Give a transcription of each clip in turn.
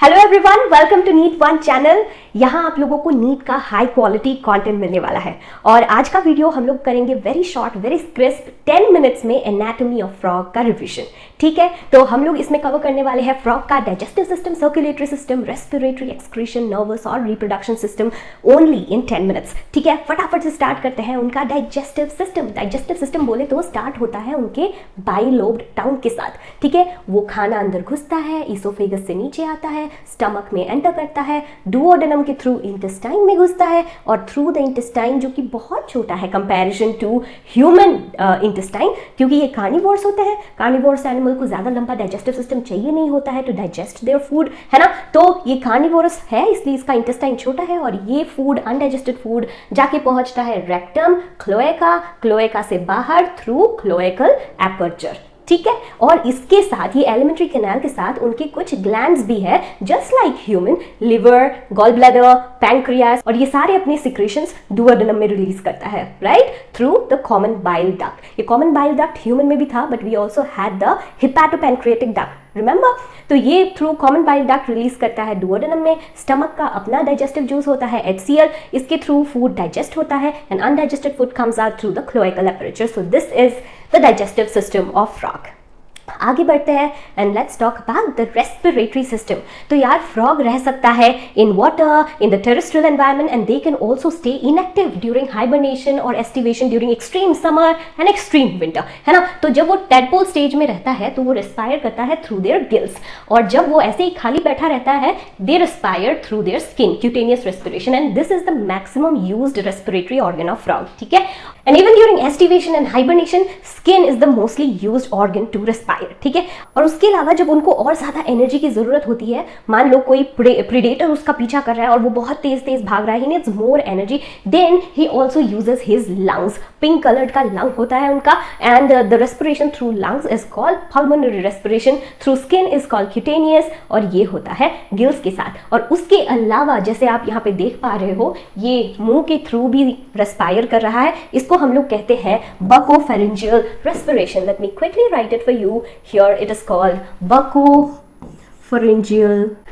Hello everyone, welcome to NEET one channel. यहाँ आप लोगों को नीट का हाई क्वालिटी कंटेंट मिलने वाला है और आज का वीडियो हम लोग करेंगे very short very crisp 10 minutes में एनाटॉमी ऑफ फ्रॉग का रिवीजन। ठीक है, तो हम लोग इसमें कवर करने वाले हैं फ्रॉग का digestive system, circulatory system, respiratory, excretion, nervous और reproduction system only in 10 minutes. ठीक है, फटाफट से स्टार्ट करते हैं उनका डाइजेस्टिव सिस्टम। डाइजेस्टिव सिस्टम बोले तो स्टार्ट होता है उनके बाइलोब्ड टाउन के साथ। ठीक है, वो खाना अंदर घुसता है, इसोफेगस से नीचे आता है, स्टमक में एंटर करता है, डुओडेनम के थ्रू इंटेस्टाइन में घुसता है और थ्रू द इंटेस्टाइन, जो कि बहुत छोटा है कंपैरिजन टू ह्यूमन इंटेस्टाइन, क्योंकि ये कार्निवोर्स होते हैं। कार्निवोर्स एनिमल को ज्यादा लंबा डाइजेस्टिव सिस्टम चाहिए नहीं होता है टू डाइजेस्ट देयर फूड, है ना। तो ये कार्निवोरस है इसलिए इसका इंटेस्टाइन छोटा है और ये फूड, अनडाइजेस्टेड फूड, जाके पहुंचता है रेक्टम, क्लोएका, क्लोएका से बाहर थ्रू क्लोएकल एपर्चर। ठीक है, और इसके साथ ये एलिमेंट्री कैनाल के साथ उनके कुछ ग्लैंड्स भी है, just like human, liver, gall bladder, pancreas, और ये सारे अपने सिक्रेशंस डुओडेनम में रिलीज करता है, right, through the common bile duct. ये कॉमन बाइल डक्ट ह्यूमन में भी था, but we also had the hepatopancreatic duct, remember. तो ये through common bile duct release करता है डुओडेनम में। स्टमक का अपना डाइजेस्टिव जूस होता है HCl, इसके थ्रू फूड डाइजेस्ट होता है and undigested food comes out through the cloacal aperture. So this is the digestive system of frog. आगे बढ़ते हैं and let's talk about the respiratory system. तो यार फ्रॉग रह सकता है in water, in the terrestrial environment, and they can also stay inactive during hibernation और aestivation during extreme summer and extreme winter, है ना। तो जब वो टेडपोल स्टेज में रहता है तो वो रेस्पायर करता है थ्रू देयर गिल्स, और जब वो ऐसे ही खाली बैठा रहता है they respire through their skin, cutaneous respiration, and this is the maximum used respiratory organ of frog. ठीक है, and even during aestivation and hibernation skin is the mostly used organ to respire. ठीक है, और उसके अलावा जब उनको और ज्यादा एनर्जी की जरूरत होती है, मान लो कोई प्रीडेटर उसका पीछा कर रहा है और वो बहुत तेज तेज भाग रहा है, he needs more energy, then he also uses his lungs. Pink coloured का लंग होता है उनका, and the respiration through lungs is called pulmonary respiration, through skin is called cutaneous, और ये होता है गिल्स के साथ। और उसके अलावा जैसे आप यहाँ पे देख पा रहे हो, ये मुंह के थ्रू भी रेस्पायर कर रहा है, इसको हम लोग कहते हैं buccopharyngeal respiration. Let me quickly right it for you here, it is called buccopharyngeal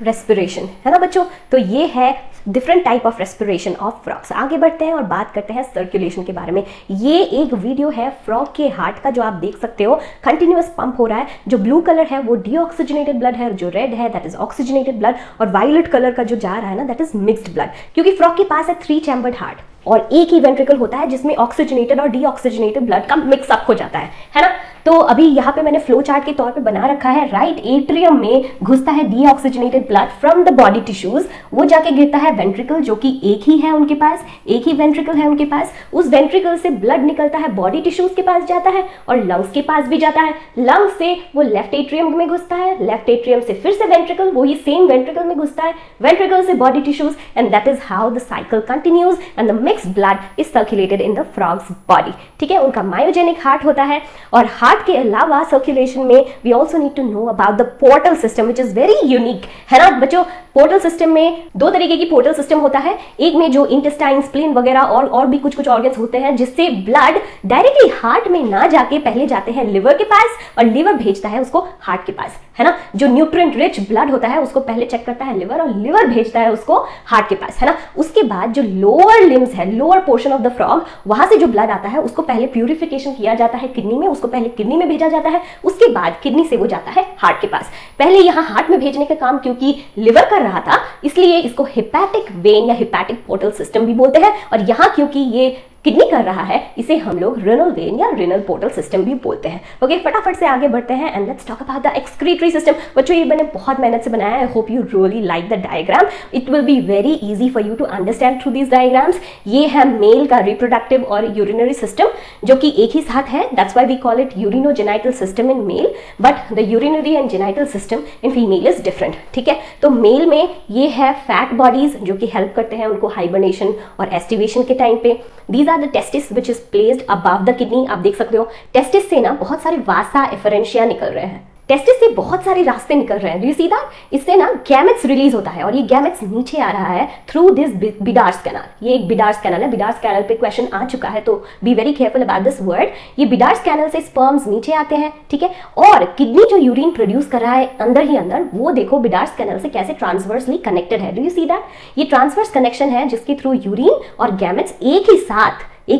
respiration, है ना बच्चों। तो ये है different type of respiration of frogs. आगे बढ़ते हैं और बात करते हैं सर्कुलेशन के बारे में। ये एक वीडियो है फ्रॉग के हार्ट का, जो आप देख सकते हो कंटिन्यूअस पंप हो रहा है। जो ब्लू कलर है वो डीऑक्सीजनेटेड ब्लड है, जो रेड है दैट इज ऑक्सीजनेटेड ब्लड, और वायलेट कलर का जो जा रहा है ना दैट इज मिक्स्ड ब्लड, क्योंकि फ्रॉग के पास है 3 चैम्बर्ड हार्ट और एक ही वेंट्रिकल होता है जिसमें ऑक्सीजनेटेड और डीऑक्सीजनेटेड ब्लड का मिक्सअप हो जाता है ना। तो अभी यहाँ पे मैंने फ्लो चार्ट के तौर पे बना रखा है, राइट एट्रियम में घुसता है deoxygenated blood from the body tissues, वो जाके गिरता है वेंट्रिकल, जो कि एक ही है उनके पास, एक ही वेंट्रिकल है उनके पास। उस वेंट्रिकल से ब्लड निकलता है बॉडी टिश्यूज के पास जाता है और लंग्स के पास भी जाता है। लंग्स से वो लेफ्ट एट्रियम में घुसता है, लेफ्ट एट्रियम से फिर से वेंट्रिकल, वही सेम वेंट्रिकल में घुसता है, वेंट्रिकल से body tissues, and that is how the cycle continues and the mixed blood is circulated in the frogs body. ठीक है, उनका मायोजेनिक हार्ट होता है। और हार्ट के अलावा सर्कुलेशन में we also need to know about the portal system which is very unique, है ना बच्चों। पोर्टल सिस्टम में 2 तरीके की पोर्टल सिस्टम होता है, एक में जो इंटेस्टाइन, स्प्लीन वगैरह और भी कुछ ऑर्गन्स होते हैं, जिससे ब्लड डायरेक्टली हार्ट में ना जाके पहले जाते हैं लिवर के पास और लिवर भेजता है उसको हार्ट के पास, है ना। जो न्यूट्रिएंट रिच ब्लड होता है उसको पहले चेक करता है लिवर और लिवर भेजता है उसको हार्ट के पास, है ना। उसके बाद जो लोअर लिम्स है, lower portion of the frog, वहां से जो ब्लड आता है उसको पहले प्यूरिफिकेशन किया जाता है किडनी में, उसको पहले किडनी में भेजा जाता है, उसके बाद किडनी से वो जाता है हार्ट के पास। पहले यहाँ हार्ट में भेजने का काम क्योंकि लिवर कर रहा था, इसलिए इसको हिपैटिक वेन या हिपैटिक पोर्टल सिस्टम भी बोलते हैं, और यहाँ क्योंकि ये किडनी कर रहा है इसे हम लोग रेनल वेन या रेनल पोर्टल सिस्टम भी बोलते हैं। ओके, फटाफट से आगे बढ़ते हैं and let's talk about the excretory system. बच्चों ये मैंने बहुत मेहनत से बनाया है, I hope you really like the diagram, it will be very easy for you to understand through these diagrams. ये है मेल का रिप्रोडक्टिव और यूरिनरी सिस्टम, जो कि एक ही साथ है, that's why we call it urinogenital system in male, but the urinary and genital system in female is different. ठीक है, तो मेल में ये है फैट बॉडीज जो कि हेल्प करते हैं उनको हाइबरनेशन और एस्टिवेशन के टाइम पे। These are the testis which is placed above the kidney. आप देख सकते हो टेस्टिस से ना बहुत सारे वासा एफरेंशिया निकल रहे हैं, टेस्टिस से बहुत सारे रास्ते निकल रहे हैं। Do you see that? इससे ना गैमेट्स रिलीज होता है और ये गैमेट्स नीचे आ रहा है थ्रू दिस बिडार्स कैनाल। ये एक बिडार्स कैनाल है। बिडार्स कैनाल पे क्वेश्चन आ चुका है, तो B very careful about this word. ये बिडार्स कैनाल से स्पर्म्स नीचे आते हैं, ठीक है। और किडनी जो यूरिन प्रोड्यूस कर रहा है अंदर ही अंदर, वो देखो बिडार्स कैनाल से कैसे ट्रांसवर्सली कनेक्टेड है। Do you see that? ये ट्रांसवर्स कनेक्शन है जिसके थ्रू यूरिन और गैमेट्स एक ही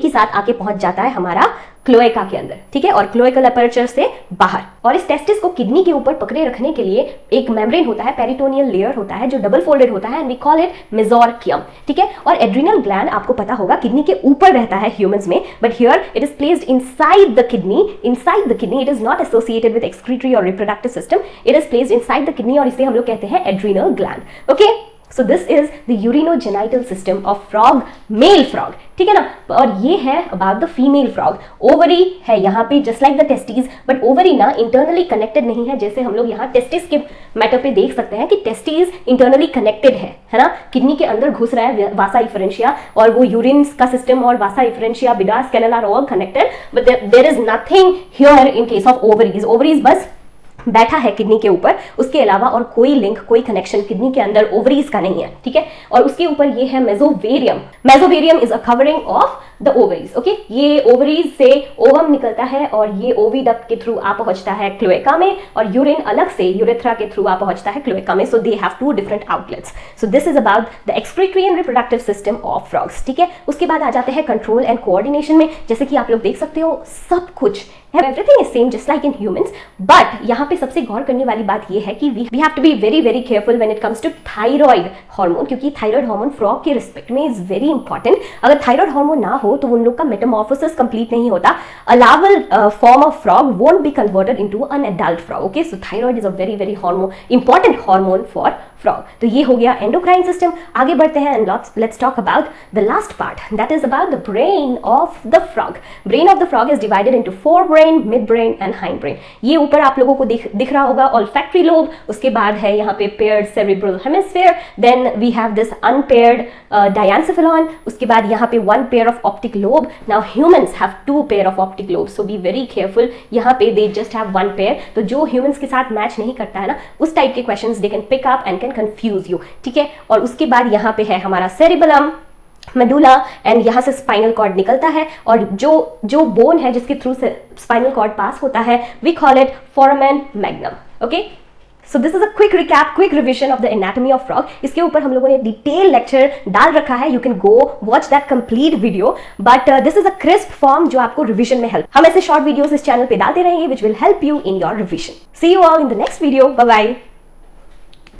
साथ आके पहुंच जाता है हमारा क्लोएका के अंदर, ठीक है, और क्लोएकल अपर्चर से बाहर। और इस टेस्टिस को किडनी के ऊपर पकड़े रखने के लिए एक मेम्ब्रेन होता है, पेरिटोनियल लेयर होता है जो डबल फोल्डेड होता है, एंड वी कॉल इट मेसोर्कियम, ठीक है। और एड्रिनल ग्लैंड आपको पता होगा किडनी के ऊपर रहता है ह्यूमंस में, but here it is placed inside the kidney. Inside the kidney, it is not associated with excretory और reproductive system, it is placed inside the kidney और इसे हम लोग कहते हैं adrenal gland. Okay, so this is the urinogenital system of frog, male frog, ठीक है ना। और ये है about the female frog. Ovary है यहाँ पे just like the testis, but ovary ना इंटरनली कनेक्टेड नहीं है, जैसे हम लोग यहाँ टेस्टिस के मैटर पे देख सकते हैं कि टेस्टिस इंटरनली कनेक्टेड है ना, किडनी के अंदर घुस रहा है वासा इफरेंशिया, और वो यूरिन का सिस्टम और vasa efferentia, Bidder's canal are all connected, but there is nothing here in case of ovaries. Ovaries बस बैठा है किडनी के ऊपर, उसके अलावा और कोई लिंक, कोई कनेक्शन किडनी के अंदर ओवरीज का नहीं है, ठीक है। और उसके ऊपर ये है mesovarium. Mesovarium is a covering of the ovaries, okay. ये ओवरीज से ओवम निकलता है और ये ओविडक्ट के थ्रू आ पहुंचता है क्लोएका में, और यूरिन अलग से यूरेथ्रा के थ्रू आ पहुंचता है क्लोएका में। So they have two different outlets. So this is about the excretory and reproductive system of frogs, ठीक है। उसके बाद आ जाते हैं कंट्रोल एंड कोऑर्डिनेशन में। जैसे कि आप लोग देख सकते हो सब कुछ everything is same just like in humans, but यहाँ पे सबसे गौर करने वाली बात ये है कि we have to be very very careful when it comes to thyroid hormone, क्योंकि थायराइड हार्मोन फ्रॉग के रिस्पेक्ट में इज वेरी इंपॉर्टेंट। अगर थायराइड हार्मोन ना हो तो उन लोग का मेटामॉर्फोसिस कंप्लीट नहीं होता। A larval form of frog won't be converted into an adult frog, okay. So thyroid is a very very hormone, important hormone for frog. तो ये हो गया एंडोक्राइन सिस्टम। आगे बढ़ते हैं and let's talk about the last part, that is about the brain of the frog. Brain of the frog is divided into fore brain, mid brain and hind brain. ये ऊपर आप लोगों को दिख रहा होगा ऑल्फैक्टरी लोब, उसके बाद है यहाँ पे paired cerebral hemisphere, then we have this unpaired diencephalon, उसके बाद यहाँ पे one pair of optic lobe. Now humans have two pair of optic lobe, so be very careful. यहाँ पे they just have one pair, तो जो humans के साथ मैच नहीं करता है ना, उस टाइप के questions they can pick up and can confuse you, ठीक है। और उसके बाद यहाँ पे है हमारा सेरिबेलम, मेडुला, एंड यहाँ से स्पाइनल कॉर्ड निकलता है, और जो बोन है जिसके थ्रू से स्पाइनल कॉर्ड पास होता है, we call it foramen magnum, okay. So this is a quick recap, quick revision of the anatomy of frog. इसके ऊपर हम लोगों ने डिटेल लेक्चर डाल रखा है, you can go watch that complete video, but this is a crisp form जो आपको रिविजन में हेल्प। हम ऐसे शॉर्ट वीडियोस इस चैनल पे डालते रहेंगे which will help you in your revision. See you all in the next video, bye bye.